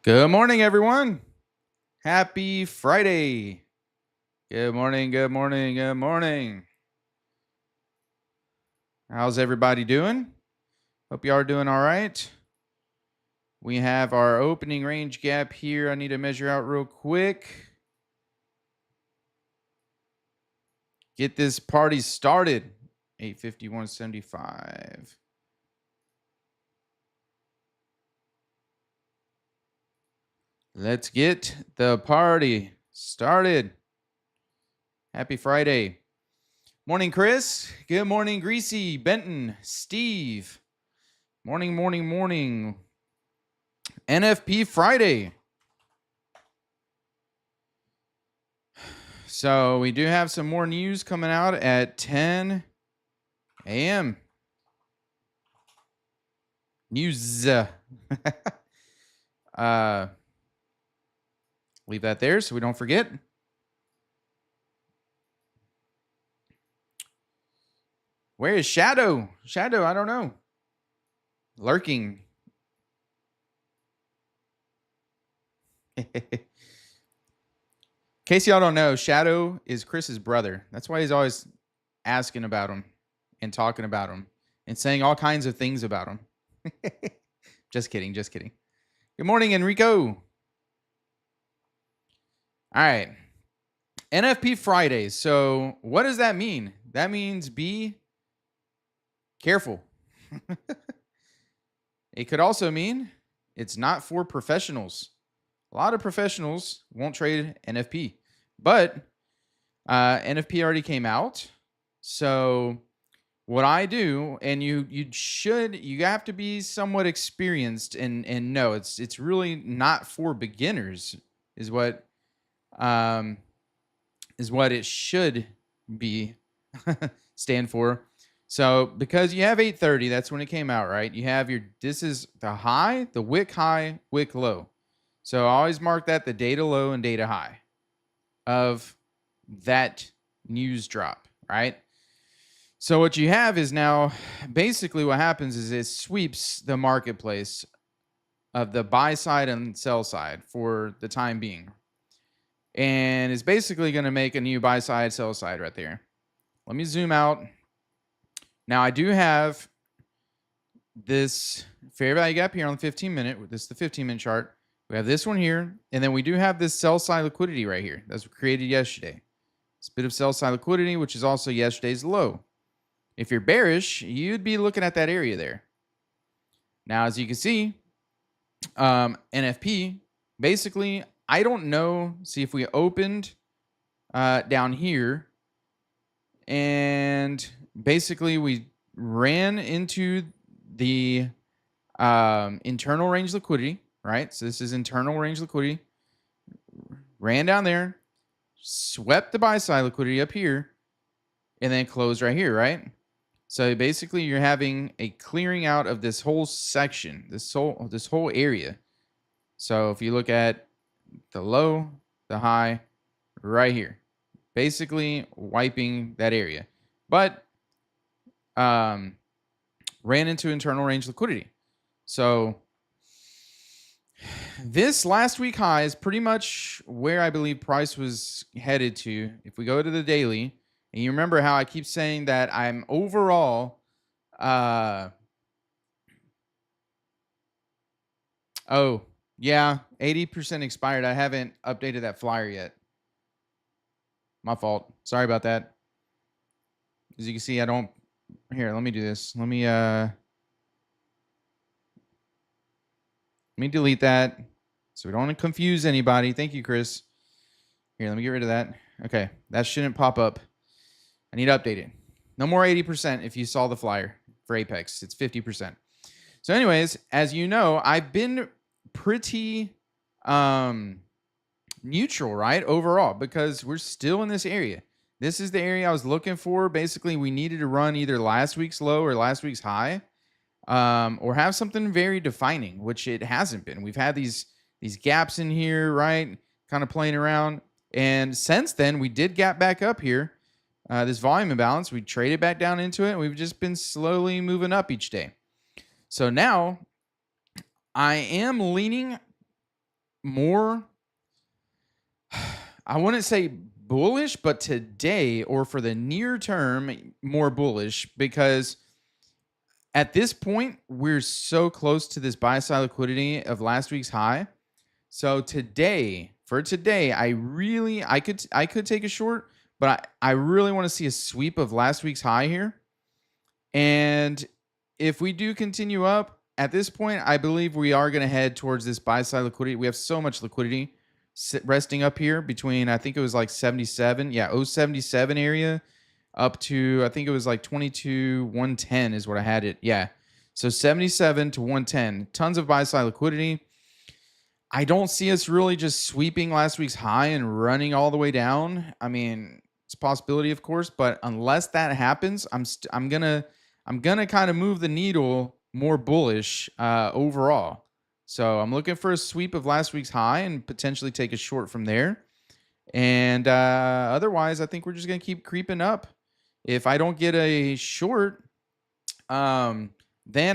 Good morning, everyone. Happy Friday. Good morning, good morning, good morning. How's everybody doing? Hope you are doing all right. We have our opening range gap here. I need to measure out real quick. Get this party started. 851.75. Let's get the party started. Happy Friday. Morning, Chris. Good morning, Greasy, Benton, Steve. Morning, morning, morning. NFP Friday. So we do have some more news coming out at 10 a.m. News. Leave that there so we don't forget. Where is Shadow? Shadow, I don't know. Lurking. In case y'all don't know, Shadow is Chris's brother. That's why he's always asking about him and talking about him and saying all kinds of things about him. Just kidding, just kidding. Good morning, Enrico. All right. NFP Fridays. So what does that mean? That means be careful. It could also mean it's not for professionals. A lot of professionals won't trade NFP, but NFP already came out. So what I do, and you have to be somewhat experienced and know it's really not for beginners, is what it should be stand for. So because you have 830, that's when it came out, right? You have this is the high, the wick high, wick low. So I always mark that the data low and data high of that news drop, right? So what you have is now basically what happens is it sweeps the marketplace of the buy side and sell side for the time being. And it's basically going to make a new buy side, sell side right there. Let me zoom out. Now I do have this fair value gap here on the 15-minute. This is the 15-minute chart. We have this one here, and then we do have this sell side liquidity right here that's created yesterday. It's a bit of sell side liquidity, which is also yesterday's low. If you're bearish, you'd be looking at that area there. Now, as you can see, NFP, basically, I don't know. See, if we opened down here, and basically we ran into the internal range liquidity, right? So this is internal range liquidity. Ran down there, swept the buy side liquidity up here, and then closed right here, right? So basically you're having a clearing out of this whole section, this whole area. So if you look at the low, the high, right here, basically wiping that area. But ran into internal range liquidity. So this last week high is pretty much where I believe price was headed to. If we go to the daily, and you remember how I keep saying that I'm overall oh, yeah, 80% expired. I haven't updated that flyer yet. My fault. Sorry about that. As you can see, I don't. Here, let me do this. Let me delete that so we don't want to confuse anybody. Thank you, Chris. Here, let me get rid of that. Okay, that shouldn't pop up. I need to update it. No more 80% if you saw the flyer for Apex. It's 50%. So anyways, as you know, I've been pretty neutral, right, overall, because we're still in this area. This is the area I was looking for. Basically, we needed to run either last week's low or last week's high, or have something very defining, which it hasn't been. We've had these gaps in here, right, kind of playing around. And since then, we did gap back up here. This volume imbalance, we traded back down into it. We've just been slowly moving up each day. So now I am leaning more, I wouldn't say bullish, but today or for the near term, more bullish because at this point, we're so close to this buy side liquidity of last week's high. So for today, I could take a short, but I really want to see a sweep of last week's high here. And if we do continue up at this point, I believe we are going to head towards this buy side liquidity. We have so much liquidity resting up here between, I think it was like 77. Yeah, 077 area up to, I think it was like 110 is what I had it. Yeah. So 77 to 110, tons of buy side liquidity. I don't see us really just sweeping last week's high and running all the way down. I mean, it's a possibility, of course, but unless that happens, I'm gonna kind of move the needle more bullish overall. So I'm looking for a sweep of last week's high and potentially take a short from there. And otherwise, I think we're just gonna keep creeping up. If I don't get a short, then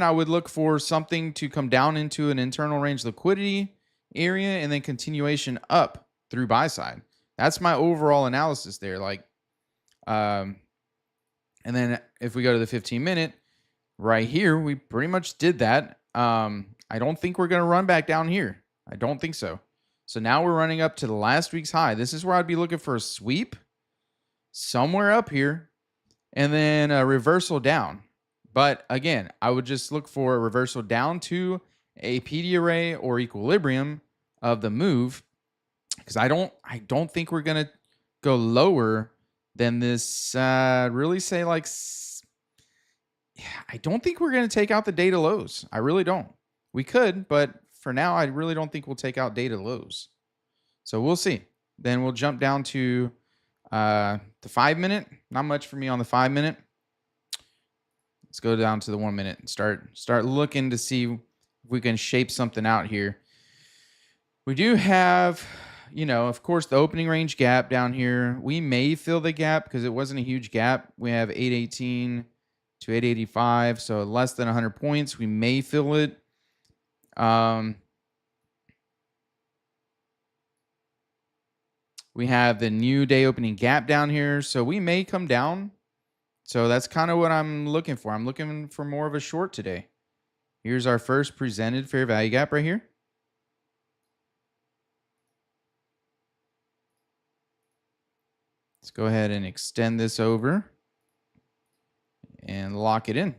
I would look for something to come down into an internal range liquidity area and then continuation up through buy side. That's my overall analysis there. And then if we go to the 15-minute right here, we pretty much did that. I don't think we're going to run back down here. I don't think so. So now we're running up to the last week's high. This is where I'd be looking for a sweep somewhere up here and then a reversal down. But again, I would just look for a reversal down to a PD array or equilibrium of the move because I don't think we're going to go lower than this. Really say I don't think we're going to take out the data lows. I really don't. We could, but for now, I really don't think we'll take out data lows. So we'll see. Then we'll jump down to the 5-minute. Not much for me on the 5-minute. Let's go down to the 1-minute and start looking to see if we can shape something out here. We do have, of course, the opening range gap down here. We may fill the gap because it wasn't a huge gap. We have 818 to 885, so less than 100 points. We may fill it. We have the new day opening gap down here, so we may come down. So that's kind of what I'm looking for. I'm looking for more of a short today. Here's our first presented fair value gap right here. Let's go ahead and extend this over and lock it in.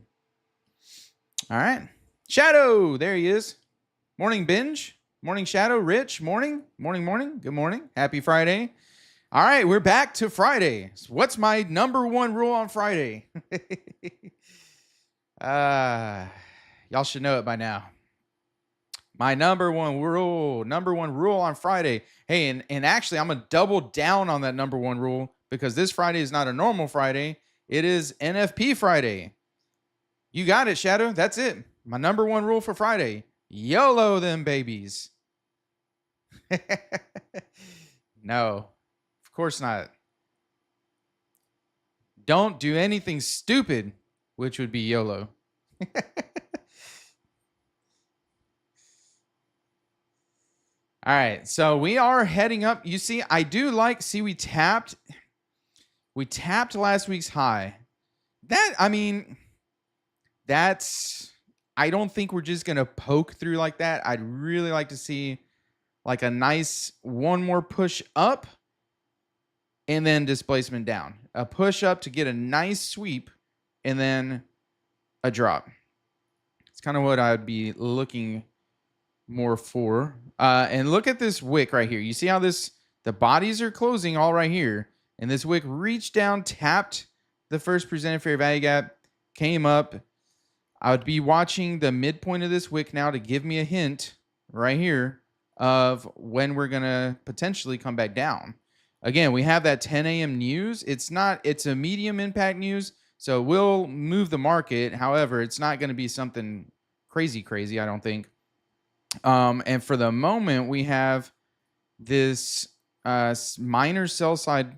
All right. Shadow, there he is. Morning binge. Morning Shadow. Rich, morning. Good morning. Happy Friday. All right, we're back to Friday. So what's my number one rule on Friday? Y'all should know it by now. My number one rule on Friday. Hey, and actually, I'm going to double down on that number one rule because this Friday is not a normal Friday. It is NFP Friday. You got it, Shadow. That's it. My number one rule for Friday. YOLO them babies. No. Of course not. Don't do anything stupid, which would be YOLO. All right, so we are heading up. You see, we tapped last week's high. I don't think we're just going to poke through like that. I'd really like to see like a nice one more push up and then displacement down. A push up to get a nice sweep and then a drop. It's kind of what I'd be looking more for. And look at this wick right here. You see how the bodies are closing all right here. And this wick reached down, tapped the first presented fair value gap, came up. I would be watching the midpoint of this wick now to give me a hint right here of when we're going to potentially come back down. Again, we have that 10 a.m. news. It's a medium impact news, so we'll move the market. However, it's not going to be something crazy, I don't think. And for the moment, we have this minor sell side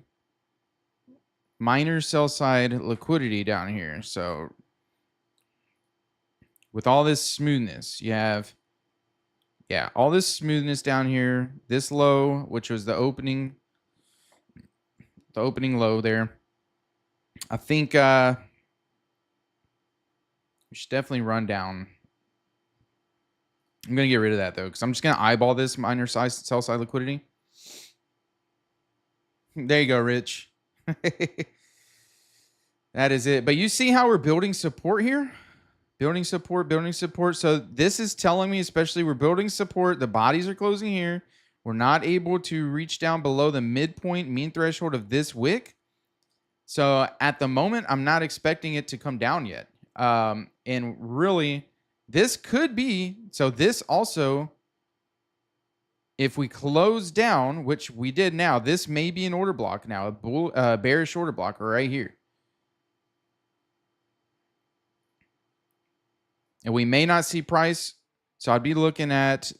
liquidity down here. So with all this smoothness, you have Yeah, all this smoothness down here, this low, which was the opening low there. I think we should definitely run down. I'm gonna get rid of that though, because I'm just gonna eyeball this minor size sell side liquidity. There you go, Rich. That is it. But you see how we're building support here? Building support, building support. So this is telling me, especially we're building support. The bodies are closing here. We're not able to reach down below the midpoint mean threshold of this wick. So at the moment, I'm not expecting it to come down yet. And really, this could be, so this also, if we close down, which we did now, this may be an order block now, a bearish order block right here. And we may not see price. So I'd be looking at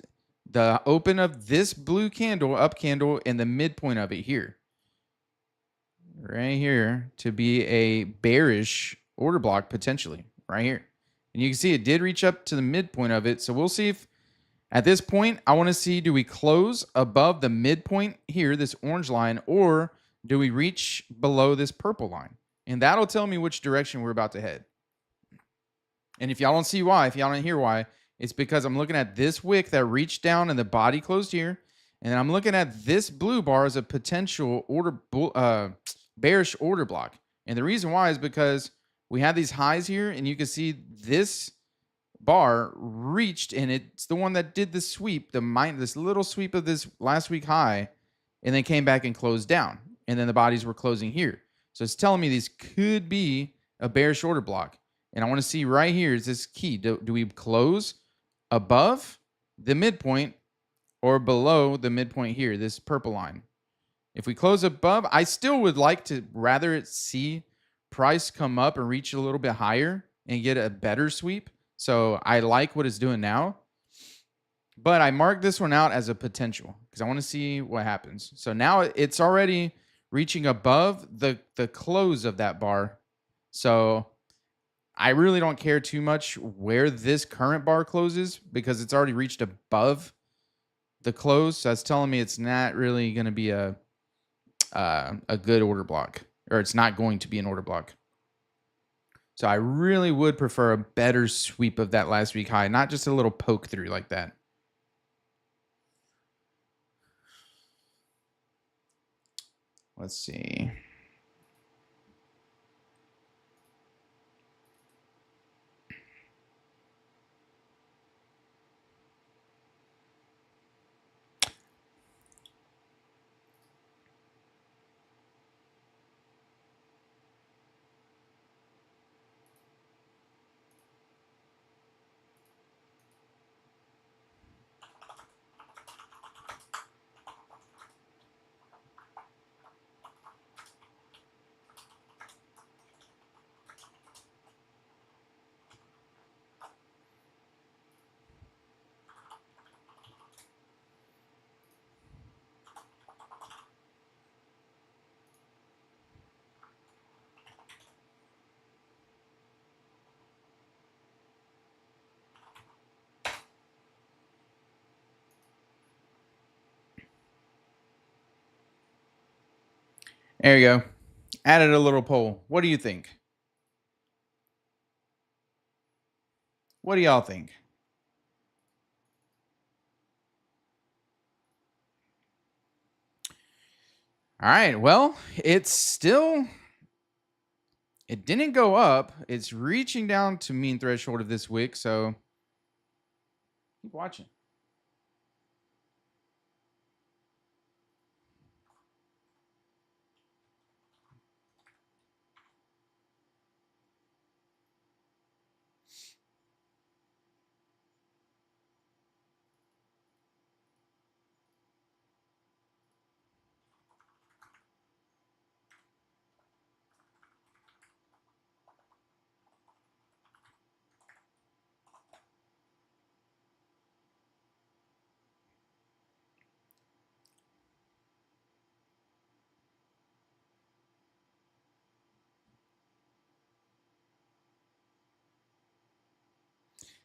the open of this blue candle, up candle, and the midpoint of it here. Right here to be a bearish order block potentially right here. And you can see it did reach up to the midpoint of it. So we'll see if at this point, I want to see, do we close above the midpoint here, this orange line, or do we reach below this purple line? And that'll tell me which direction we're about to head. And if y'all don't see why, if y'all don't hear why, it's because I'm looking at this wick that reached down and the body closed here. And I'm looking at this blue bar as a potential bearish order block. And the reason why is because we have these highs here, and you can see this bar reached, and it's the one that did the sweep, this little sweep of this last week high, and then came back and closed down. And then the bodies were closing here. So it's telling me these could be a bearish order block. And I want to see right here is this key. Do we close above the midpoint or below the midpoint here, this purple line? If we close above, I still would like to rather see price come up and reach a little bit higher and get a better sweep. So I like what it's doing now. But I marked this one out as a potential because I want to see what happens. So now it's already reaching above the close of that bar. So I really don't care too much where this current bar closes because it's already reached above the close. So that's telling me it's not really going to be a good order block, or it's not going to be an order block. So I really would prefer a better sweep of that last week high, not just a little poke through like that. Let's see. There you go. Added a little poll. What do you think? What do y'all think? All right. Well, it didn't go up. It's reaching down to mean threshold of this wick. So keep watching.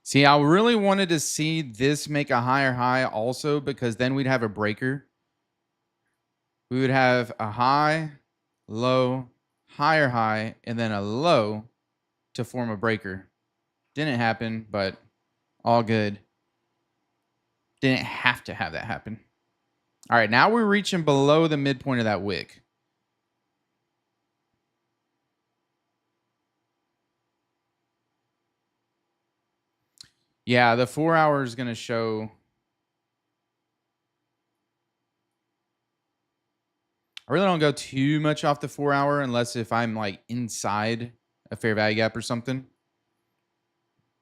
See, I really wanted to see this make a higher high also, because then we'd have a breaker. We would have a high, low, higher high, and then a low to form a breaker. Didn't happen, but all good. Didn't have to have that happen. All right, now we're reaching below the midpoint of that wick. Yeah, the 4 hour is going to show. I really don't go too much off the 4 hour unless if I'm like inside a fair value gap or something.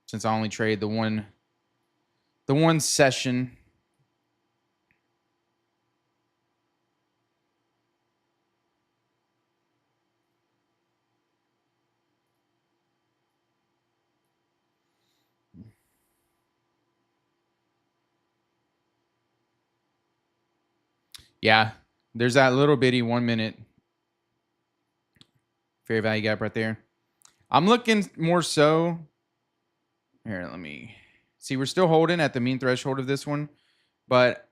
Since I only trade the one session. Yeah, there's that little bitty 1 minute fair value gap right there. I'm looking more so. Here, let me see. We're still holding at the mean threshold of this one, but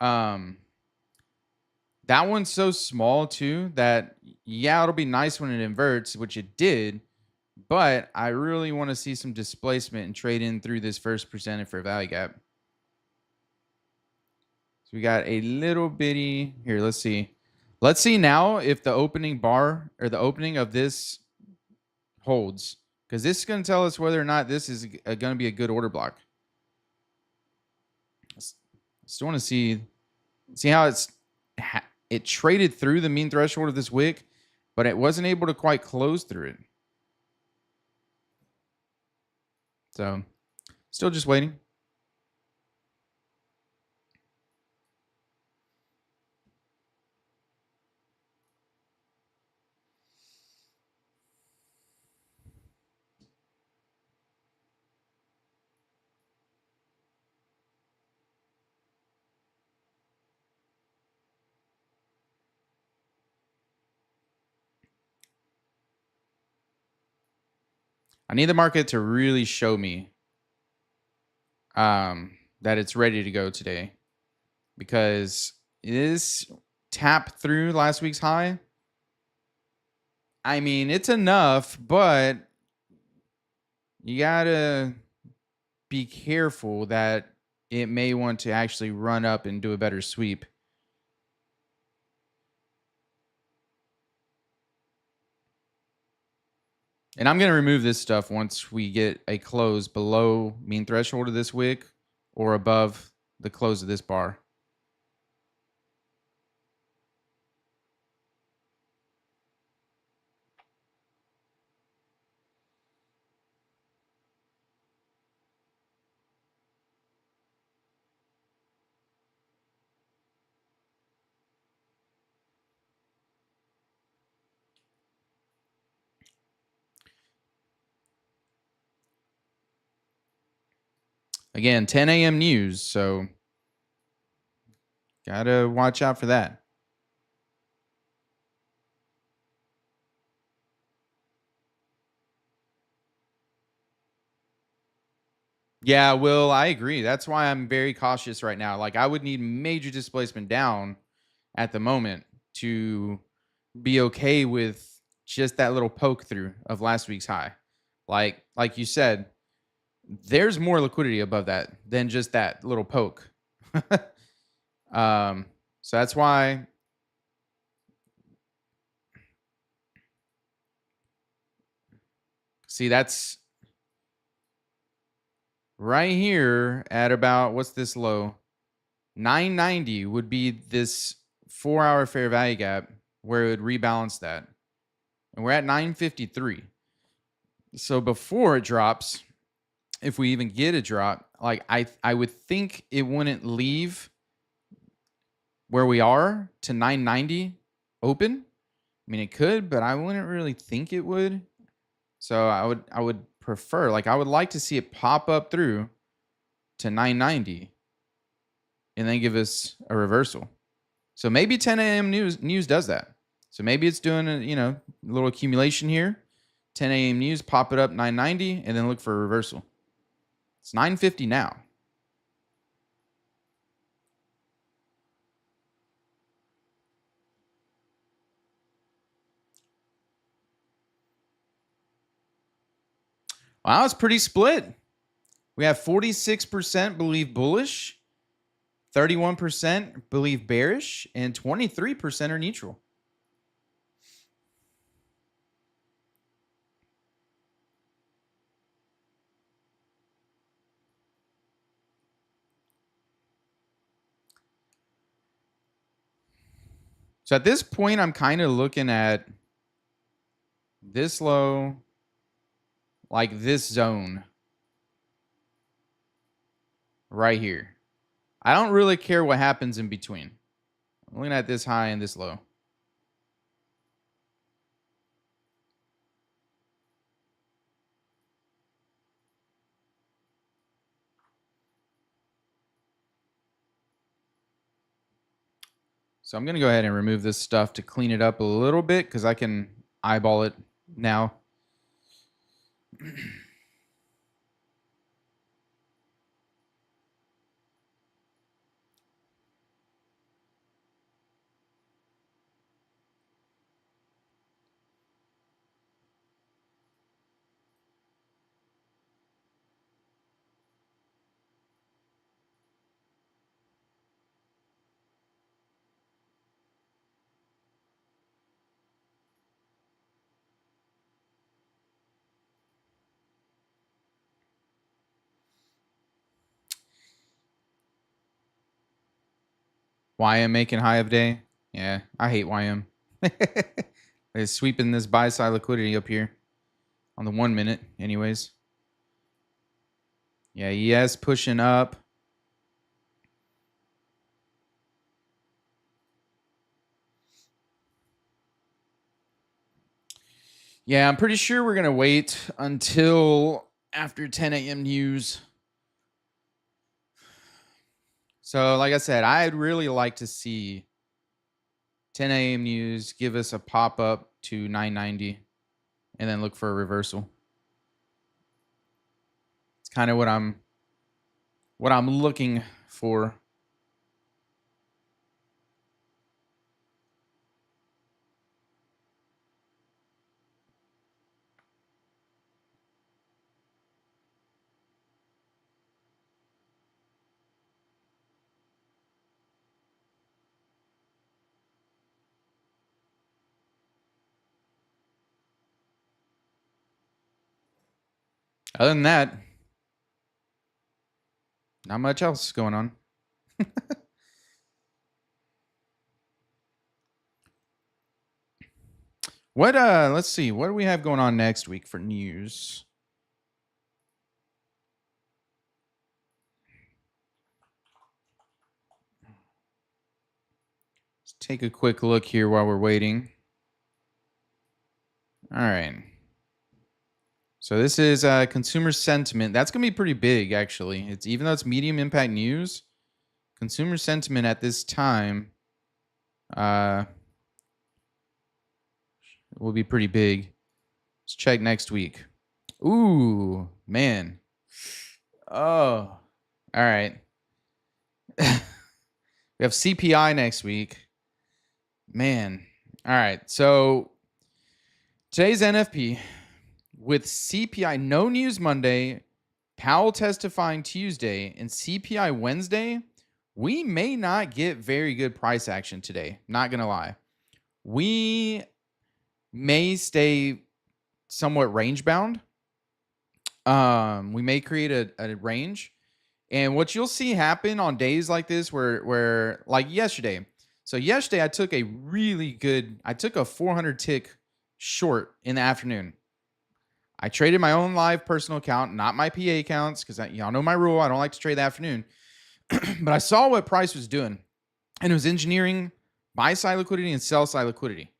that one's so small too that, yeah, it'll be nice when it inverts, which it did, but I really want to see some displacement and trade in through this first presented fair value gap. So we got a little bitty here. Let's see. Let's see now if the opening bar or the opening of this holds, because this is going to tell us whether or not this is going to be a good order block. Still want to see how it traded through the mean threshold of this wick, but it wasn't able to quite close through it. So still just waiting. I need the market to really show me that it's ready to go today, because this tap through last week's high. I mean, it's enough, but you gotta be careful that it may want to actually run up and do a better sweep. And I'm going to remove this stuff once we get a close below mean threshold of this wick or above the close of this bar. Again, 10 a.m. news, so gotta watch out for that. Yeah, Will, I agree. That's why I'm very cautious right now. Like, I would need major displacement down at the moment to be okay with just that little poke through of last week's high. Like you said, there's more liquidity above that than just that little poke. So that's why. See, that's right here at about, what's this low? 990 would be this 4 hour fair value gap where it would rebalance that. And we're at 953. So before it drops, if we even get a drop, like I would think it wouldn't leave where we are to 990 open. I mean, it could, but I wouldn't really think it would. So I would prefer, like, I would like to see it pop up through to 990 and then give us a reversal. So maybe 10 a.m. news does that. So maybe it's doing a little accumulation here. 10 a.m. news, pop it up 990, and then look for a reversal. It's 950 now. Wow, it's pretty split. We have 46% believe bullish, 31% believe bearish, and 23% are neutral. So at this point, I'm kind of looking at this low, like this zone right here. I don't really care what happens in between. I'm looking at this high and this low. So I'm going to go ahead and remove this stuff to clean it up a little bit because I can eyeball it now. YM making high of day. Yeah, I hate YM. They're sweeping this buy side liquidity up here on the 1 minute anyways. Yeah, ES pushing up. Yeah, I'm pretty sure we're going to wait until after 10 a.m. news. So, like I said, I'd really like to see 10 a.m. news give us a pop up to 990 and then look for a reversal. It's kind of what I'm looking for. Other than that, not much else going on. Let's see. What do we have going on next week for news? Let's take a quick look here while we're waiting. All right. So this is consumer sentiment. That's going to be pretty big, actually. It's even though it's medium impact news, consumer sentiment at this time will be pretty big. Let's check next week. Ooh, man. Oh, all right. We have CPI next week. Man. All right. So today's NFP with CPI, no news Monday, Powell testifying Tuesday, and CPI Wednesday. We may not get very good price action today. Not going to lie. We may stay somewhat range bound. We may create a range. And what you'll see happen on days like this where like yesterday. So yesterday I took a 400 tick short in the afternoon. I traded my own live personal account, not my PA accounts, because y'all know my rule. I don't like to trade the afternoon. But I saw what price was doing. And it was engineering buy side liquidity and sell side liquidity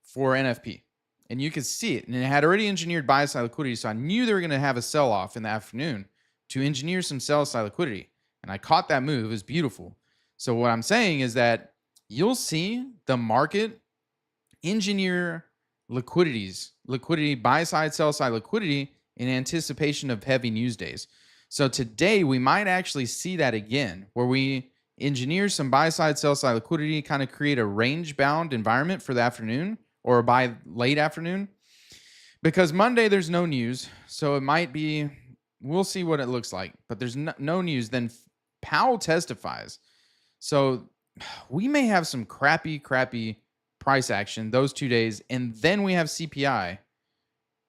for NFP. And you could see it. And it had already engineered buy side liquidity. So I knew they were going to have a sell off in the afternoon to engineer some sell side liquidity. And I caught that move. It was beautiful. So what I'm saying is that you'll see the market engineer liquidity, buy side, sell side liquidity in anticipation of heavy news days. So today we might actually see that again, where we engineer some buy side, sell side liquidity, kind of create a range bound environment for the afternoon or by late afternoon. Because Monday there's no news, so it might be, we'll see what it looks like, but there's no news. Then Powell testifies. So we may have some crappy price action those 2 days, and then we have CPI.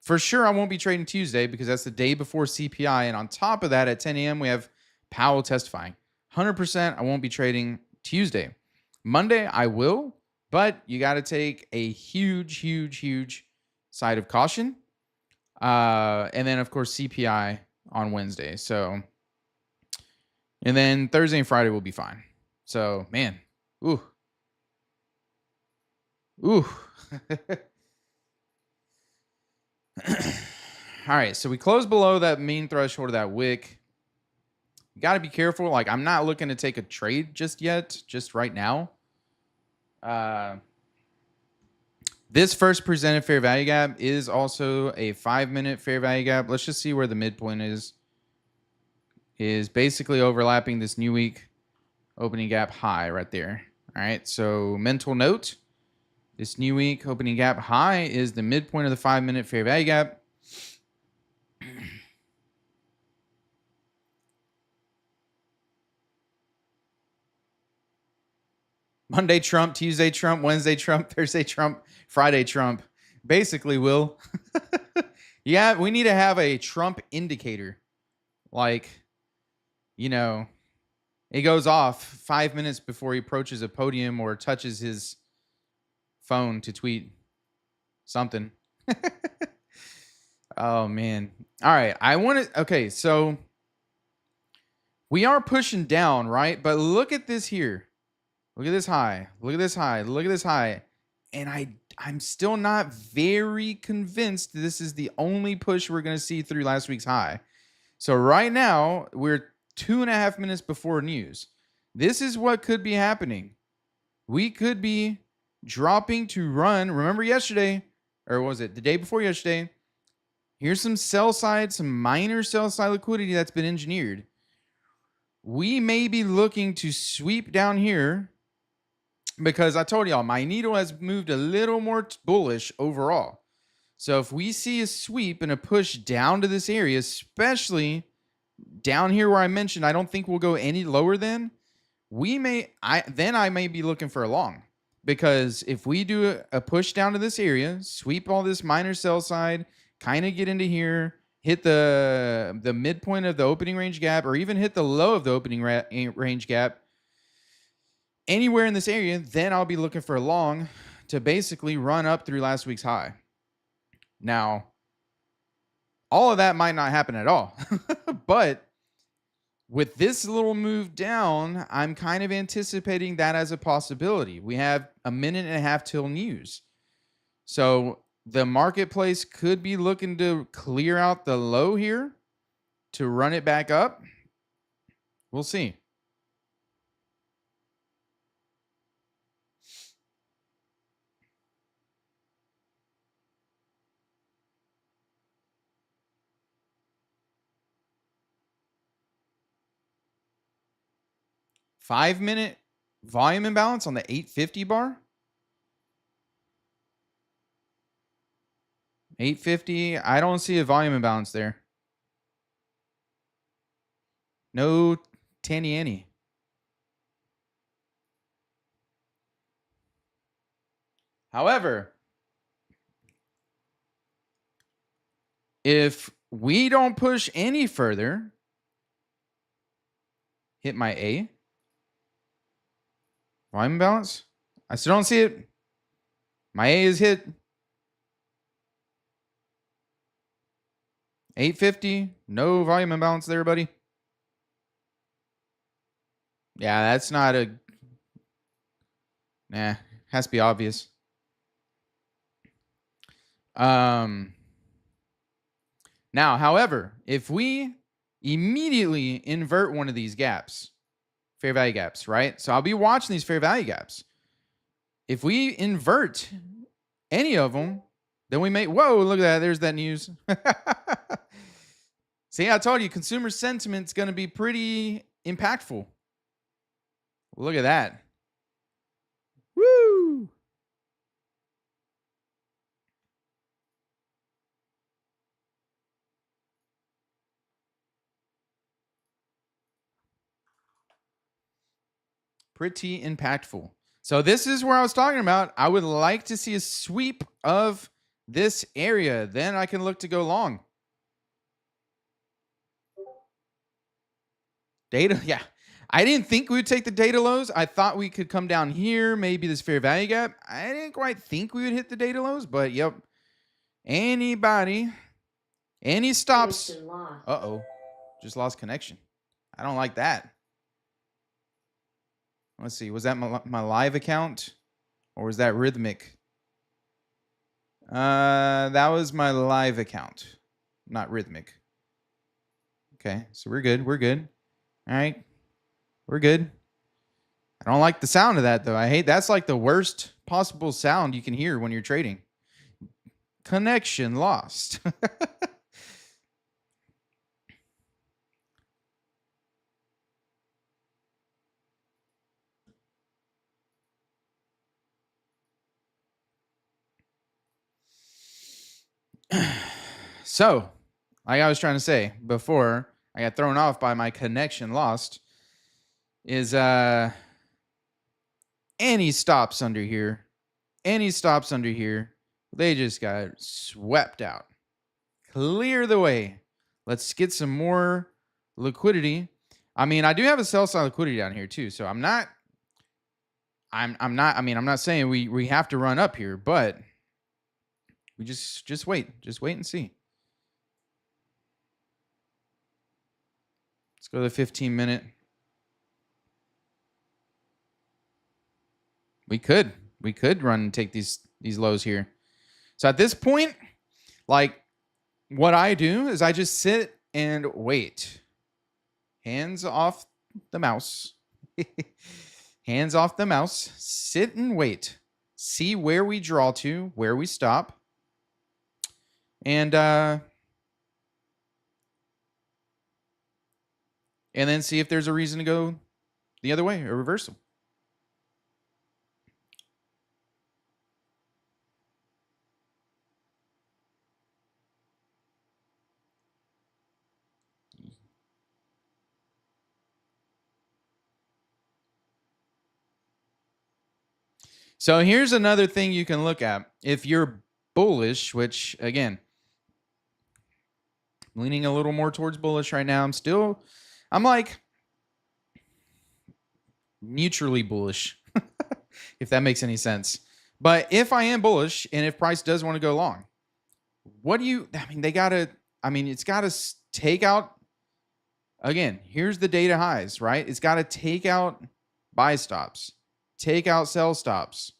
For sure, I won't be trading Tuesday because that's the day before CPI, and on top of that, at 10 a.m., we have Powell testifying. 100%, I won't be trading Tuesday. Monday, I will, but you got to take a huge side of caution. And then, of course, CPI on Wednesday. So, and then Thursday and Friday will be fine. So, man, ooh. All right, so we close below that mean threshold of that wick. You got to be careful. Like, I'm not looking to take a trade just yet, just right now. This first presented fair value gap is also a 5-minute fair value gap. Let's just see where the midpoint is. Is basically overlapping this new week opening gap high right there. All right, so mental note. This new week opening gap high is the midpoint of the 5-minute fair value gap. Monday Trump, Tuesday Trump, Wednesday Trump, Thursday Trump, Friday Trump. Basically, Will. Yeah, we need to have a Trump indicator. Like, you know, it goes off 5 minutes before he approaches a podium or touches his phone to tweet something. Oh, man. All right. Okay, so we are pushing down, right? But look at this here. Look at this high. Look at this high. Look at this high. And I'm still not very convinced this is the only push we're going to see through last week's high. So right now, we're 2.5 minutes before news. This is what could be happening. We could be dropping to run. Remember yesterday, or was it the day before yesterday? Here's some sell side, some minor sell side liquidity that's been engineered. We may be looking to sweep down here because I told y'all my needle has moved a little more bullish overall. So if we see a sweep and a push down to this area, especially down here where I mentioned I don't think we'll go any lower than, I may be looking for a long. Because if we do a push down to this area, sweep all this minor sell side, kind of get into here, hit the midpoint of the opening range gap, or even hit the low of the opening range gap, anywhere in this area, then I'll be looking for a long to basically run up through last week's high. Now, all of that might not happen at all. But with this little move down, I'm kind of anticipating that as a possibility. We have 1.5 minutes till news. So the marketplace could be looking to clear out the low here to run it back up. We'll see. Five-minute volume imbalance on the 850 bar. 850, I don't see a volume imbalance there. No tanny any. However, if we don't push any further, hit my A. Volume imbalance? I still don't see it. My A is hit. 850. No volume imbalance there, buddy. Yeah, that's not a... Nah, has to be obvious. Now, however, if we immediately invert one of these gaps, fair value gaps, right? So I'll be watching these fair value gaps. If we invert any of them, Then we may, whoa, look at that. There's that news. See, I told you, consumer sentiment's going to be pretty impactful. Look at that. Woo! Pretty impactful. So this is where I was talking about. I would like to see a sweep of this area. Then I can look to go long. Data, yeah. I didn't think we would take the data lows. I thought we could come down here, maybe this fair value gap. I didn't quite think we would hit the data lows, but yep. Anybody, any stops? Uh-oh, just lost connection. I don't like that. Let's see, was that my live account or was that rhythmic? That was my live account, not rhythmic. Okay, so we're good. We're good. All right, we're good. I don't like the sound of that though. I hate that's like the worst possible sound you can hear when you're trading. Connection lost. So, like I was trying to say before, I got thrown off by my connection lost. Is any stops under here? Any stops under here? They just got swept out. Clear the way. Let's get some more liquidity. I mean, I do have a sell side liquidity down here too, so I'm not saying we have to run up here, but we just wait and see. Let's go to the 15-minute. We could run and take these lows here. So at this point, like what I do is I just sit and wait. Hands off the mouse. Hands off the mouse. Sit and wait. See where we draw to, where we stop. And then see if there's a reason to go the other way, a reversal. So here's another thing you can look at. If you're bullish, which again, I'm leaning a little more towards bullish right now. I'm like neutrally bullish, if that makes any sense. But if I am bullish and if price does want to go long, it's got to take out, again, here's the data highs, right? It's got to take out buy stops, take out sell stops,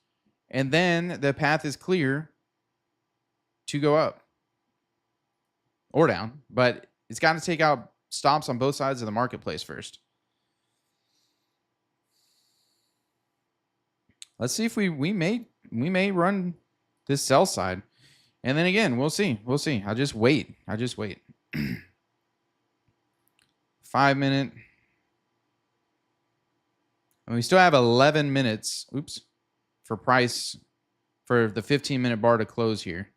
and then the path is clear to go up or down, but it's got to take out stops on both sides of the marketplace first. Let's see if we may run this sell side. And then again, we'll see. I'll just wait. 5 minute. And we still have 11 minutes. Oops. For price for the 15-minute bar to close here.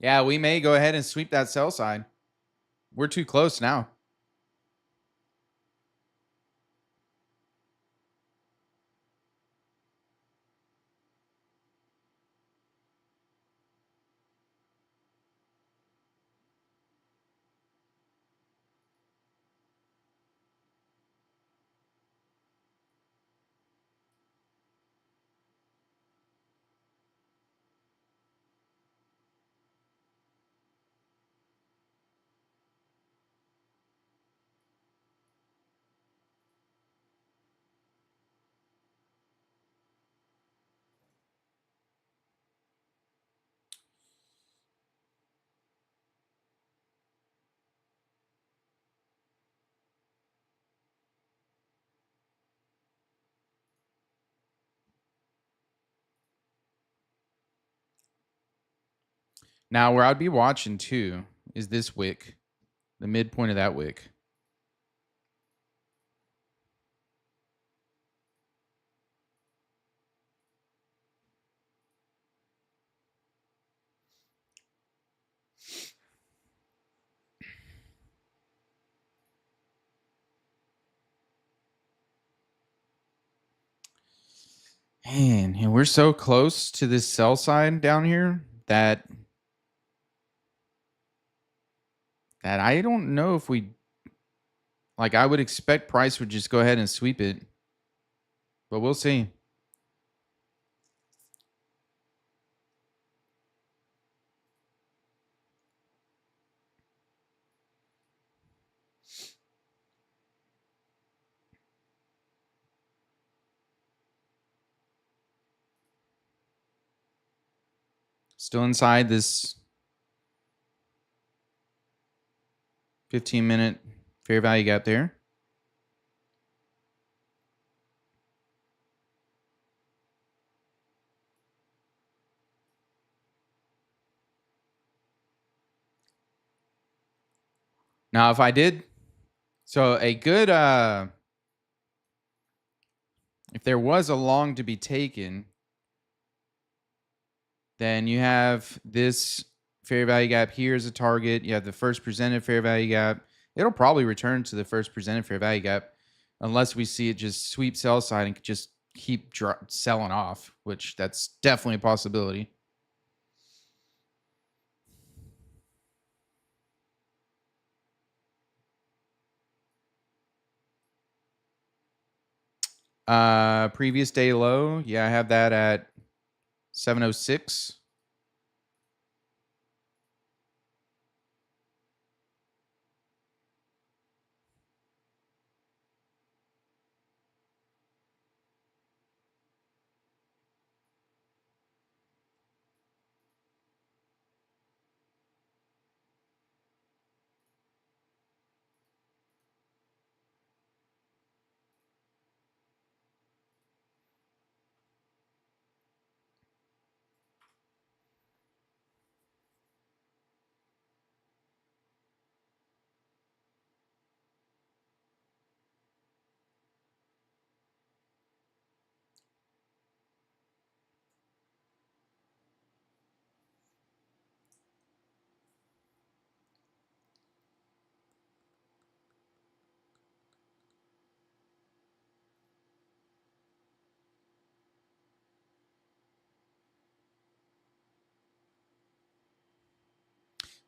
Yeah, we may go ahead and sweep that sell side. We're too close now. Now, where I'd be watching too is this wick, the midpoint of that wick. Man, and we're so close to this sell side down here that I don't know if we like. I would expect price would just go ahead and sweep it, but we'll see. Still inside this 15-minute fair value gap there. Now, if I did, so a good, if there was a long to be taken, then you have this fair value gap here as a target. You have the first presented fair value gap. It'll probably return to the first presented fair value gap unless we see it just sweep sell side and just keep selling off, which that's definitely a possibility. Previous day low. Yeah, I have that at 706.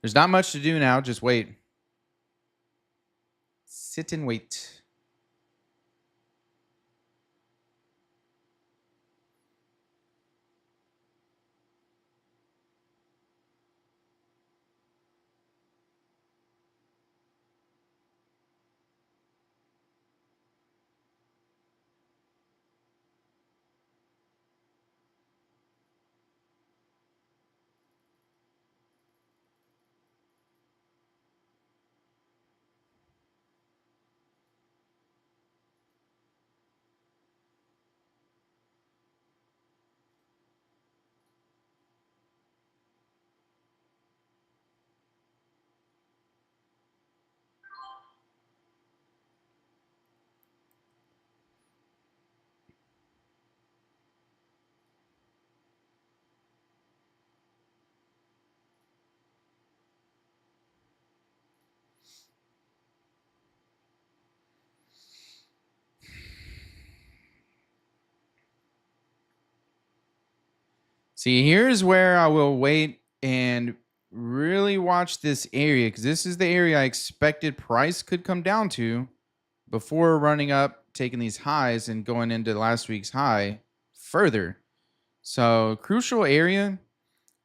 There's not much to do now. Just wait. Sit and wait. See, here's where I will wait and really watch this area because this is the area I expected price could come down to before running up, taking these highs and going into last week's high further. So, crucial area.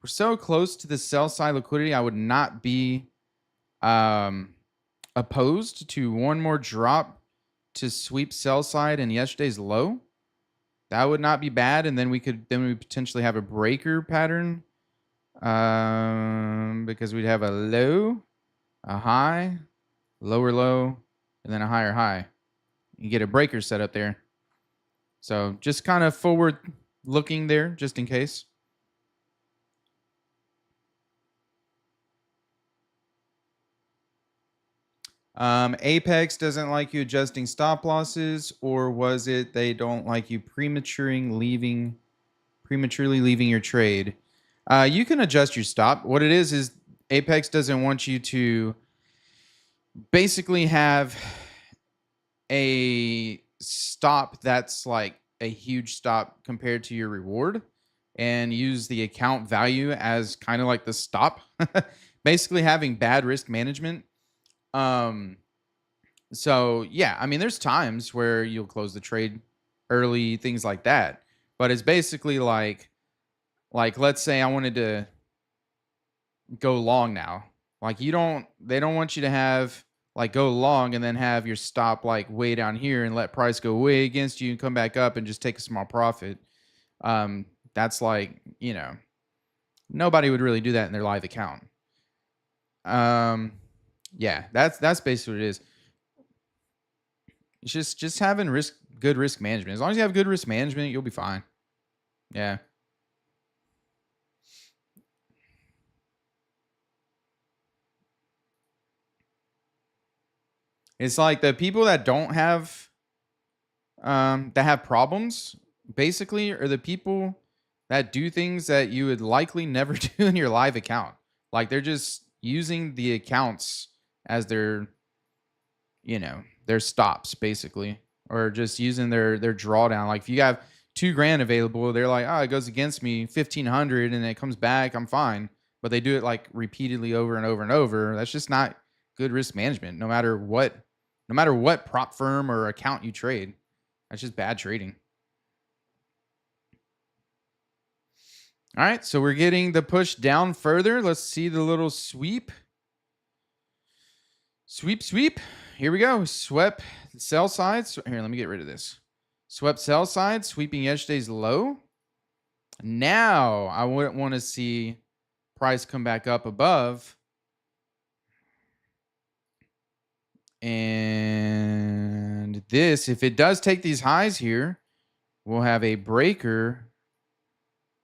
We're so close to the sell side liquidity. I would not be opposed to one more drop to sweep sell side in yesterday's low. That would not be bad, and then we potentially have a breaker pattern, because we'd have a low, a high, lower low, and then a higher high. You get a breaker set up there. So just kind of forward looking there, just in case. Apex doesn't like you adjusting stop losses, or was it they don't like you prematurely leaving your trade? You can adjust your stop. What it is Apex doesn't want you to basically have a stop that's like a huge stop compared to your reward, and use the account value as kind of like the stop. Basically having bad risk management. Um so yeah, I mean there's times where you'll close the trade early, things like that. But it's basically like let's say I wanted to go long now. Like they don't want you to have like go long and then have your stop like way down here and let price go way against you and come back up and just take a small profit. That's like, nobody would really do that in their live account. Yeah, that's basically what it is. It's just having good risk management. As long as you have good risk management, you'll be fine. Yeah. It's like the people that have problems basically are the people that do things that you would likely never do in your live account. Like they're just using the accounts as their stops basically, or just using their drawdown. Like if you have 2 grand available, they're like, oh, it goes against me 1,500 and it comes back, I'm fine. But they do it like repeatedly over and over and over. That's just not good risk management. No matter what prop firm or account you trade, that's just bad trading. All right, so we're getting the push down further. Let's see the little sweep. Sweep. Here we go. Swept sell side. Here, let me get rid of this. Swept sell side, sweeping yesterday's low. Now I wouldn't want to see price come back up above. And this, if it does take these highs here, we'll have a breaker,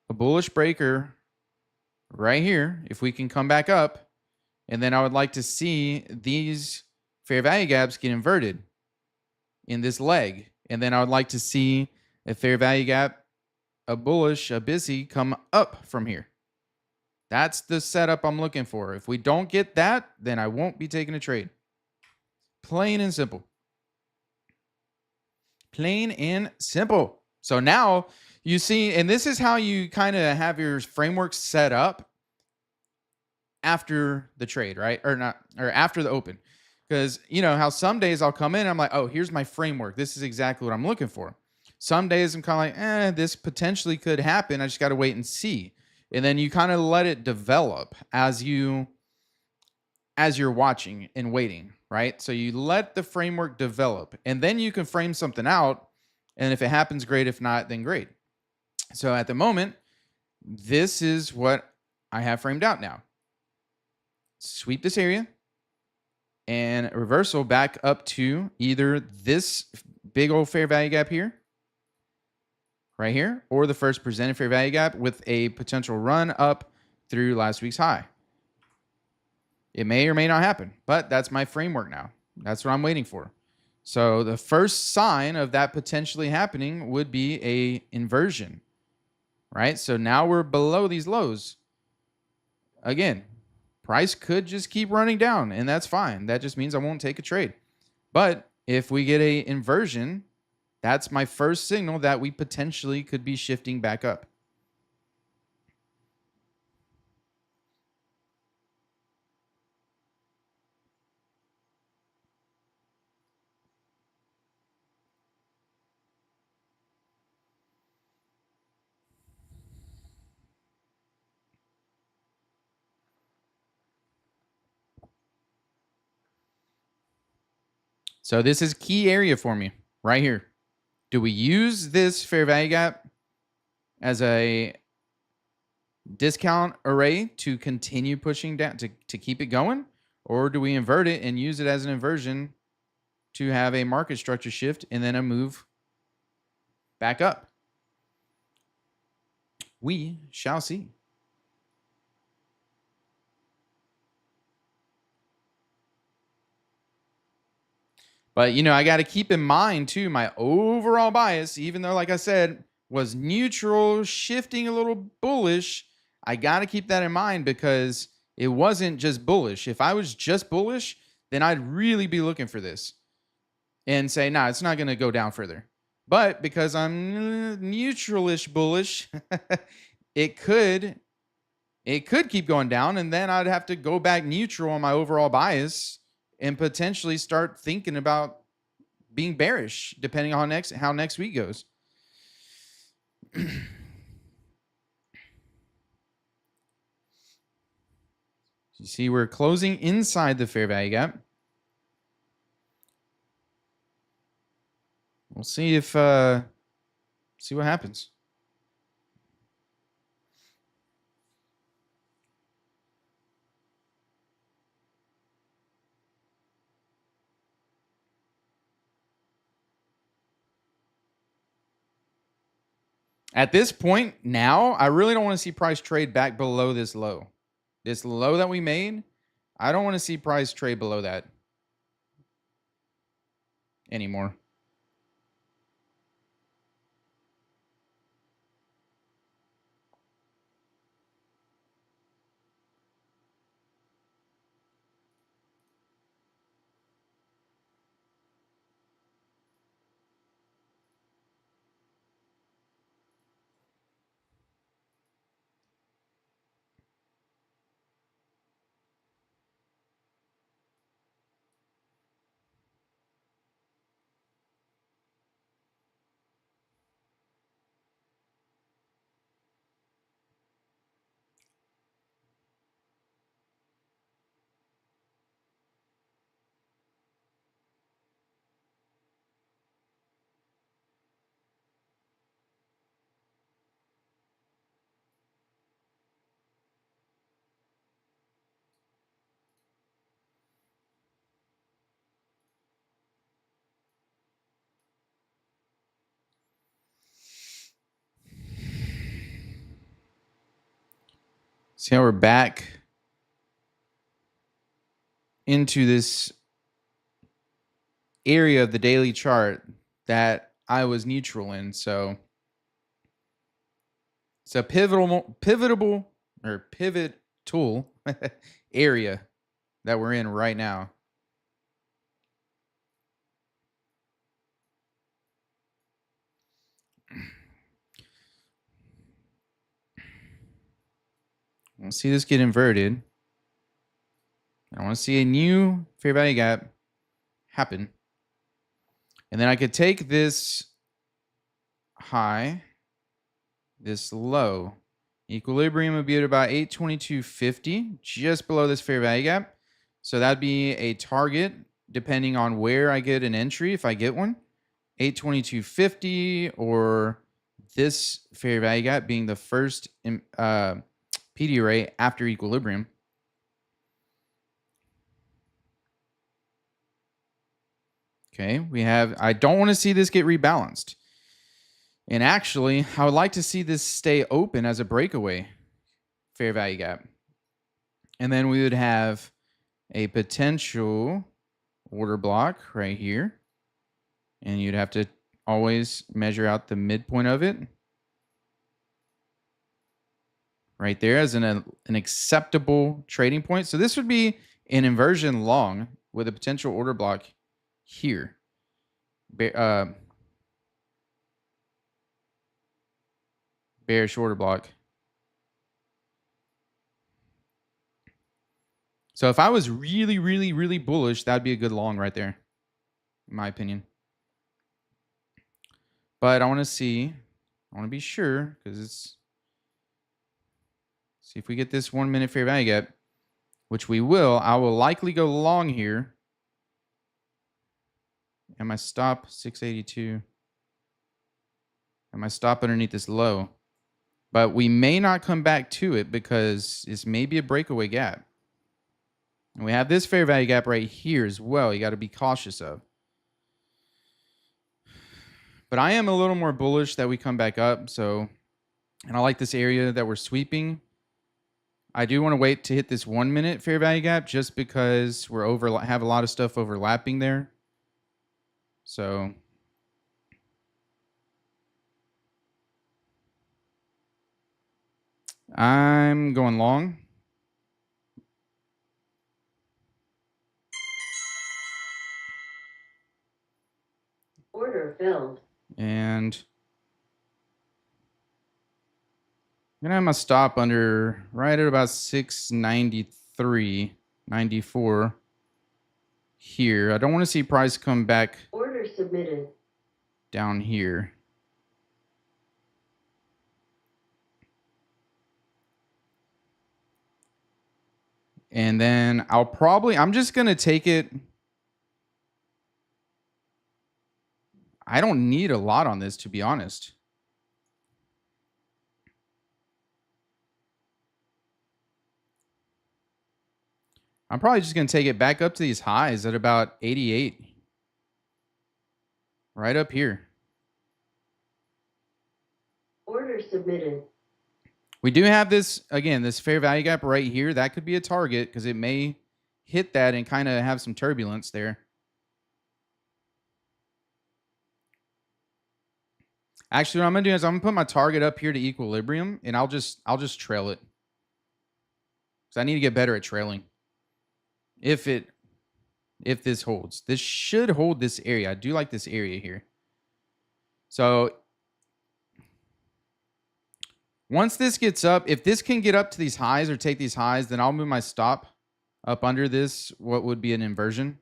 a bullish breaker right here. If we can come back up, and then I would like to see these fair value gaps get inverted in this leg. And then I would like to see a fair value gap, a bullish, a busy come up from here. That's the setup I'm looking for. If we don't get that, then I won't be taking a trade. Plain and simple. Plain and simple. So now you see, and this is how you kind of have your framework set up after the trade, right? Or after the open. Because you know how some days I'll come in, I'm like, oh, here's my framework. This is exactly what I'm looking for. Some days I'm kind of like, this potentially could happen. I just got to wait and see. And then you kind of let it develop as you're watching and waiting, right? So you let the framework develop, and then you can frame something out. And if it happens, great. If not, then great. So at the moment, this is what I have framed out now. Sweep this area and reversal back up to either this big old fair value gap here, right here, or the first presented fair value gap with a potential run up through last week's high. It may or may not happen, but that's my framework now. That's what I'm waiting for. So the first sign of that potentially happening would be a inversion, right? So now we're below these lows. Again, price could just keep running down, and that's fine. That just means I won't take a trade. But if we get a inversion, that's my first signal that we potentially could be shifting back up. So this is key area for me right here. Do we use this fair value gap as a discount array to continue pushing down, to keep it going? Or do we invert it and use it as an inversion to have a market structure shift and then a move back up? We shall see. But, I got to keep in mind too, my overall bias, even though, like I said, was neutral, shifting a little bullish. I got to keep that in mind because it wasn't just bullish. If I was just bullish, then I'd really be looking for this and say, nah, it's not going to go down further. But because I'm neutralish bullish, it could keep going down, and then I'd have to go back neutral on my overall bias and potentially start thinking about being bearish, depending on how next week goes. You see, we're closing inside the fair value gap. We'll see if see what happens. At this point now, I really don't want to see price trade back below this low. This low that we made, I don't want to see price trade below that anymore. See how we're back into this area of the daily chart that I was neutral in. So it's a pivot tool area that we're in right now. I want to see this get inverted. I want to see a new fair value gap happen. And then I could take this high, this low. Equilibrium would be at about 822.50, just below this fair value gap. So that'd be a target depending on where I get an entry, if I get one. 822.50, or this fair value gap being the first PD array after equilibrium. Okay, I don't want to see this get rebalanced. And actually, I would like to see this stay open as a breakaway fair value gap. And then we would have a potential order block right here. And you'd have to always measure out the midpoint of it right there as an acceptable trading point. So this would be an inversion long with a potential order block here. Bearish order block. So if I was really, really, really bullish, that'd be a good long right there, in my opinion. But I want to be sure, because it's, see if we get this 1 minute fair value gap, which we will. I will likely go long here. And my stop 682. And my stop underneath this low. But we may not come back to it because this may be a breakaway gap. And we have this fair value gap right here as well. You got to be cautious of. But I am a little more bullish that we come back up. So, and I like this area that we're sweeping. I do want to wait to hit this 1 minute fair value gap just because we're have a lot of stuff overlapping there. So I'm going long. Order filled. And I'm gonna have my stop under right at about 693, 94 here. I don't want to see price come back Order submitted. down here. And then I'm just gonna take it. I don't need a lot on this, to be honest. I'm probably just going to take it back up to these highs at about 88. Right up here. Order submitted. We do have this, again, this fair value gap right here. That could be a target because it may hit that and kind of have some turbulence there. Actually, what I'm going to do is I'm going to put my target up here to equilibrium, and I'll just trail it. Because I need to get better at trailing. If this holds. This should hold this area. I do like this area here. So once this gets up, if this can get up to these highs or take these highs, then I'll move my stop up under this, what would be an inversion.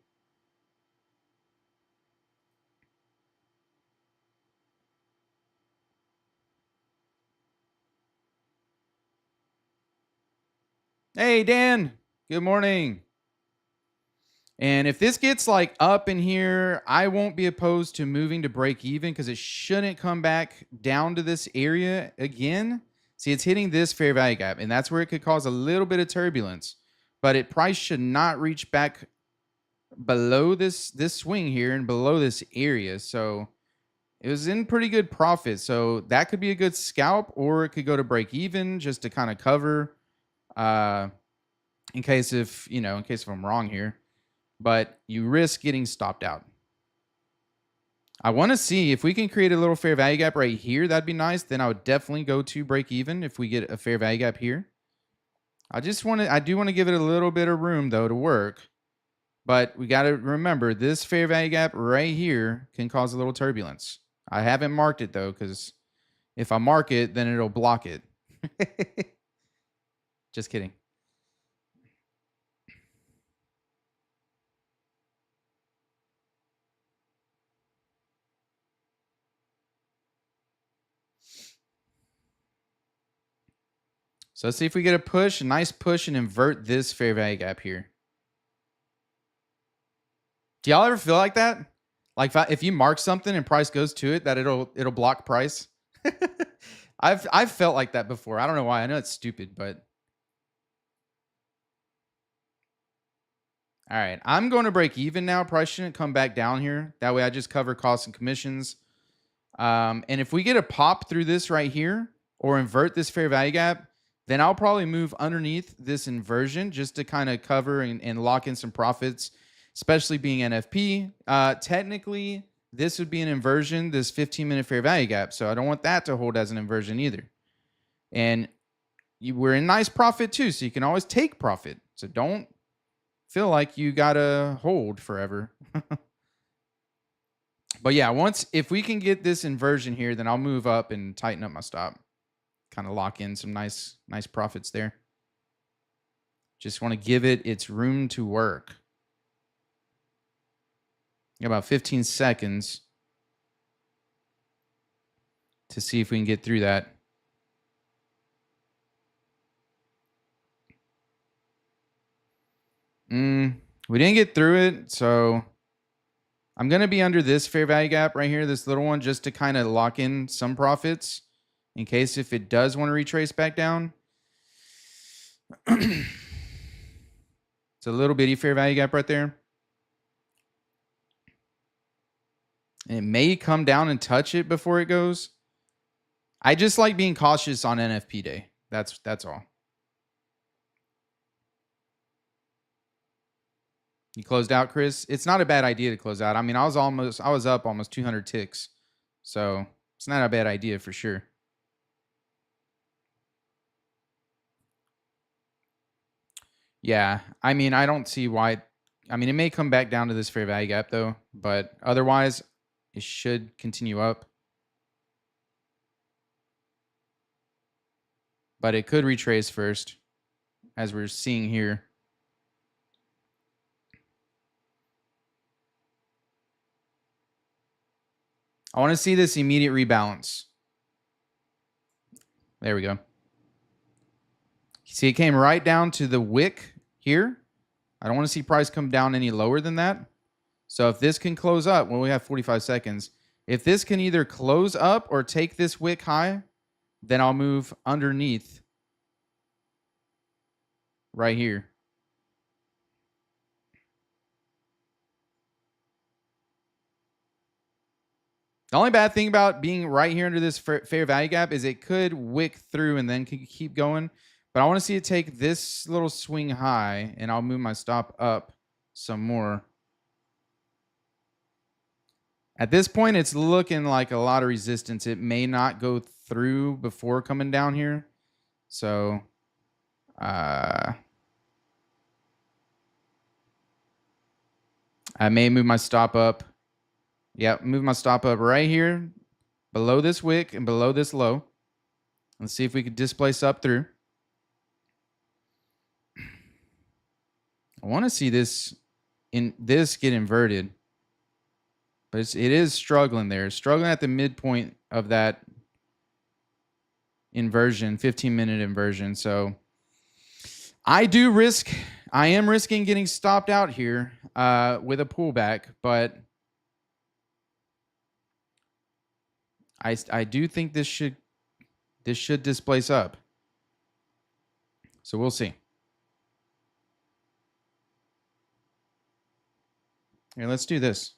Hey, Dan. Good morning. And if this gets like up in here, I won't be opposed to moving to break even because it shouldn't come back down to this area again. See, it's hitting this fair value gap, and that's where it could cause a little bit of turbulence. But price should not reach back below this swing here and below this area. So it was in pretty good profit. So that could be a good scalp, or it could go to break even just to kind of cover in case if I'm wrong here. But you risk getting stopped out. I want to see if we can create a little fair value gap right here. That'd be nice. Then I would definitely go to break even if we get a fair value gap here. I do want to give it a little bit of room though to work. But we got to remember this fair value gap right here can cause a little turbulence. I haven't marked it though, because if I mark it, then it'll block it. Just kidding. So let's see if we get a nice push and invert this fair value gap here. Do y'all ever feel like that? Like if you mark something and price goes to it, that it'll block price. I've felt like that before. I don't know why. I know it's stupid, but all right. I'm going to break even now. Price shouldn't come back down here. That way I just cover costs and commissions. And if we get a pop through this right here or invert this fair value gap, then I'll probably move underneath this inversion just to kind of cover and lock in some profits, especially being NFP. Technically, this would be an inversion, this 15-minute fair value gap. So I don't want that to hold as an inversion either. And we're in nice profit too, so you can always take profit. So don't feel like you got to hold forever. But yeah, if we can get this inversion here, then I'll move up and tighten up my stop. Kind of lock in some nice profits there. Just want to give it its room to work. About 15 seconds to see if we can get through that. We didn't get through it, so I'm going to be under this fair value gap right here, this little one, just to kind of lock in some profits in case if it does want to retrace back down. It's a little bitty fair value gap right there. And it may come down and touch it before it goes. I just like being cautious on NFP day. That's all. You closed out, Chris? It's not a bad idea to close out. I mean, I was up almost 200 ticks. So it's not a bad idea for sure. Yeah. I mean, I don't see why. I mean, it may come back down to this fair value gap though, but otherwise it should continue up. But it could retrace first, as we're seeing here. I want to see this immediate rebalance. There we go. See, it came right down to the wick here. I don't want to see price come down any lower than that. So if this can close up, well, we have 45 seconds. If this can either close up or take this wick high, then I'll move underneath right here. The only bad thing about being right here under this fair value gap is it could wick through and then keep going. But I want to see it take this little swing high, and I'll move my stop up some more. At this point, it's looking like a lot of resistance. It may not go through before coming down here. So, I may move my stop up. Yep, move my stop up right here, below this wick and below this low. Let's see if we can displace up through. I want to see this get inverted. But it is struggling there. Struggling at the midpoint of that inversion, 15-minute inversion. So I am risking getting stopped out here with a pullback, but I do think this should displace up. So we'll see. Here, let's do this.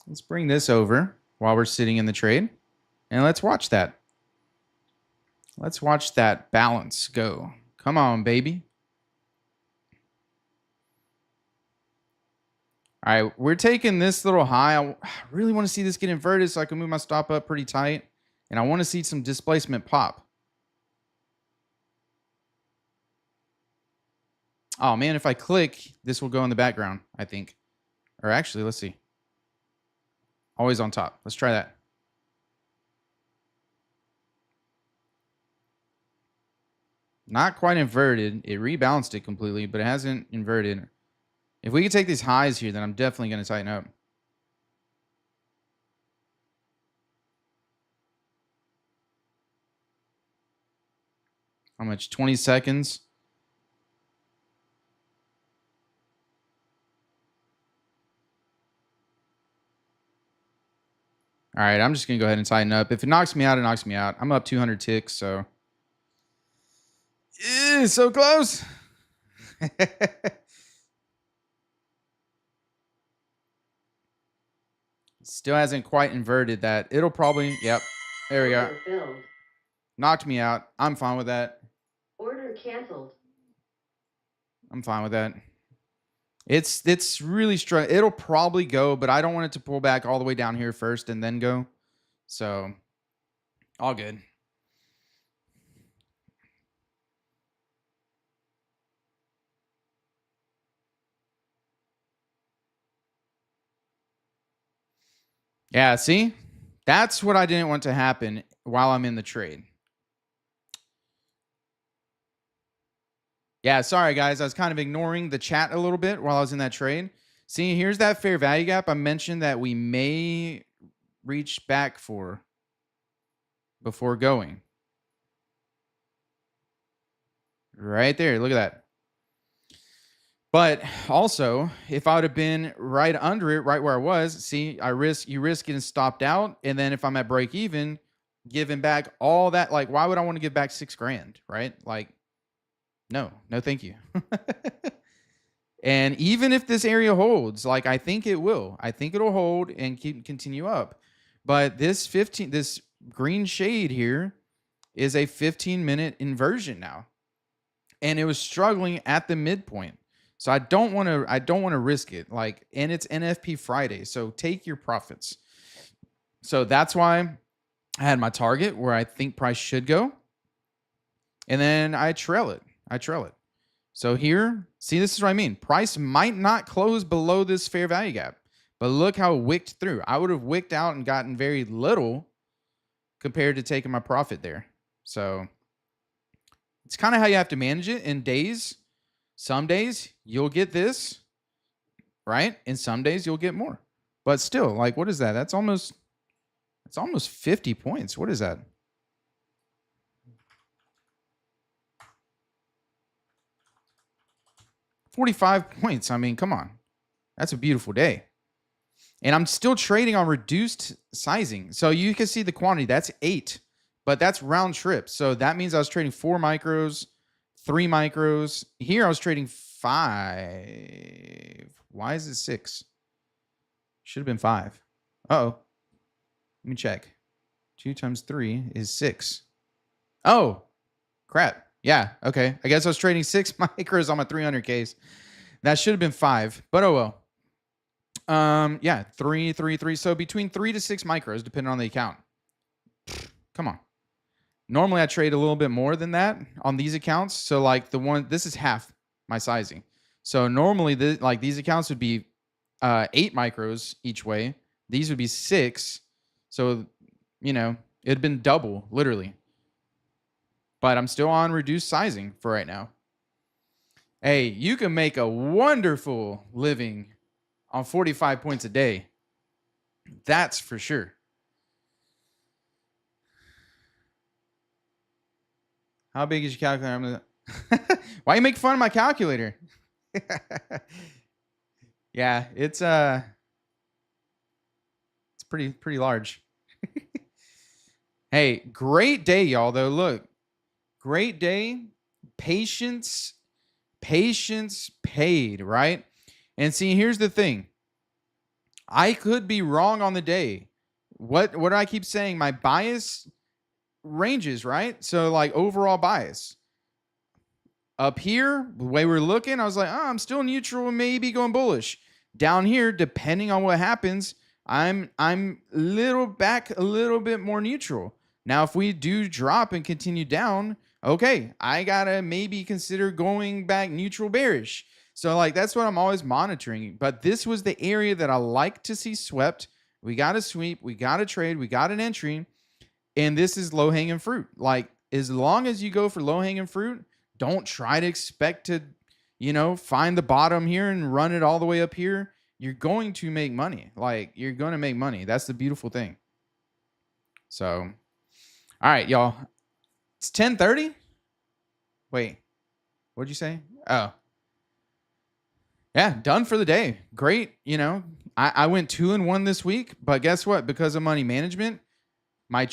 Let's bring this over while we're sitting in the trade, and let's watch that. Let's watch that balance go. Come on, baby. All right, we're taking this little high. I really want to see this get inverted so I can move my stop up pretty tight, and I want to see some displacement pop. Oh, man, if I click, this will go in the background, I think. Or actually, let's see. Always on top. Let's try that. Not quite inverted. It rebalanced it completely, but it hasn't inverted. If we could take these highs here, then I'm definitely going to tighten up. How much? 20 seconds. All right, I'm just going to go ahead and tighten up. If it knocks me out, it knocks me out. I'm up 200 ticks, so. So close. Still hasn't quite inverted that. It'll probably, yep. There we go. Order filled. Knocked me out. I'm fine with that. Order canceled. I'm fine with that. It's really strong. It'll probably go, but I don't want it to pull back all the way down here first and then go. So, all good. Yeah, see? That's what I didn't want to happen while I'm in the trade. Yeah, sorry, guys. I was kind of ignoring the chat a little bit while I was in that trade. See, here's that fair value gap I mentioned that we may reach back for before going. Right there. Look at that. But also, if I would have been right under it, right where I was, see, you risk getting stopped out. And then if I'm at break even, giving back all that, like, why would I want to give back $6,000, right? Like, no, thank you. And even if this area holds, like I think it will, I think it'll hold and continue up. But this green shade here is a 15-minute inversion now. And it was struggling at the midpoint. So I don't want to risk it. Like, and it's NFP Friday. So take your profits. So that's why I had my target where I think price should go. And then I trail it. So here, see, this is what I mean. Price might not close below this fair value gap, but look how it wicked through. I would have wicked out and gotten very little compared to taking my profit there. So it's kind of how you have to manage it in days. Some days you'll get this, right? And some days you'll get more. But still, like, what is that? That's almost 50 points. What is that? $45 points. I mean, come on. That's a beautiful day. And I'm still trading on reduced sizing. So you can see the quantity. That's 8, but that's round trip. So that means I was trading 4 micros, 3 micros. Here I was trading 5. Why is it 6? Should have been 5. Uh-oh. Let me check. 2 times 3 is 6. Oh, crap. Yeah, okay. I guess I was trading 6 micros on my 300Ks. That should have been 5, but oh well. Yeah, 3, 3, 3. So between 3 to 6 micros, depending on the account. Come on. Normally I trade a little bit more than that on these accounts. So like this is half my sizing. So normally these accounts would be 8 micros each way. These would be 6. So, it'd been double, literally. But I'm still on reduced sizing for right now. Hey, you can make a wonderful living on 45 points a day. That's for sure. How big is your calculator? Why you make fun of my calculator? Yeah, it's pretty large. Hey, great day, y'all, though. Look. Great day. Patience paid, right? And see, here's the thing. I could be wrong on the day. What do I keep saying? My bias ranges, right? So like overall bias. Up here, the way we're looking, I was like, I'm still neutral, maybe going bullish. Down here, depending on what happens, I'm a little bit more neutral. Now, if we do drop and continue down, okay, I gotta maybe consider going back neutral bearish. So like that's what I'm always monitoring. But this was the area that I like to see swept. We got a sweep, we got a trade, we got an entry, and this is low hanging fruit. Like as long as you go for low hanging fruit, don't try to expect to, find the bottom here and run it all the way up here. You're going to make money. Like you're going to make money. That's the beautiful thing. So, all right, y'all. It's 10:30. Wait, what'd you say? Oh, yeah, done for the day. Great. I went 2-1 this week, but guess what? Because of money management, my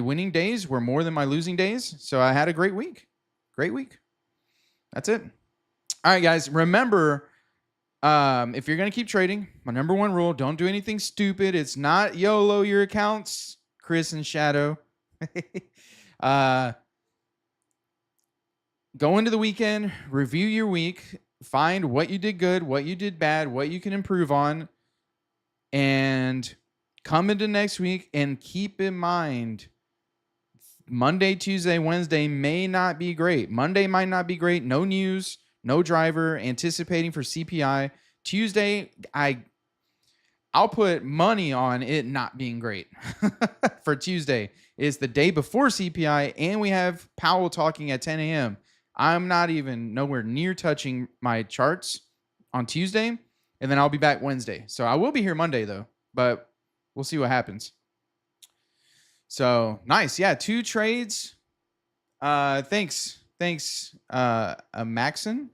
winning days were more than my losing days. So I had a great week. That's it. All right, guys. Remember, if you're going to keep trading, my number one rule, don't do anything stupid. It's not YOLO your accounts, Chris and Shadow. Go into the weekend, review your week, find what you did good, what you did bad, what you can improve on, and come into next week and keep in mind Monday, Tuesday, Wednesday may not be great. Monday might not be great. No news, no driver, anticipating for CPI. Tuesday, I'll put money on it not being great. For Tuesday is the day before CPI, and we have Powell talking at 10 a.m. I'm not even nowhere near touching my charts on Tuesday, and then I'll be back Wednesday. So I will be here Monday, though, but we'll see what happens. So nice. Yeah, 2 trades. Thanks, Maxon.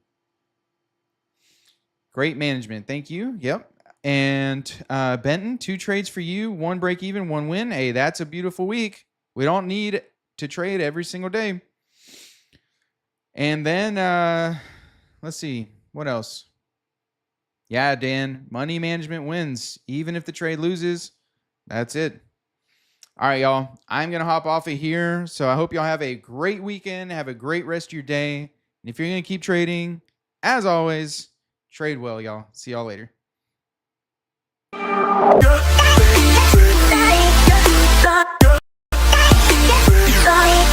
Great management. Thank you. Yep. And Benton, 2 trades for you, 1 break even, 1 win. Hey, that's a beautiful week. We don't need to trade every single day. And then let's see, what else? Yeah, Dan, money management wins. Even if the trade loses, that's it. All right, y'all. I'm going to hop off of here. So I hope y'all have a great weekend. Have a great rest of your day. And if you're going to keep trading, as always, Trade well, y'all. See y'all later. Sorry.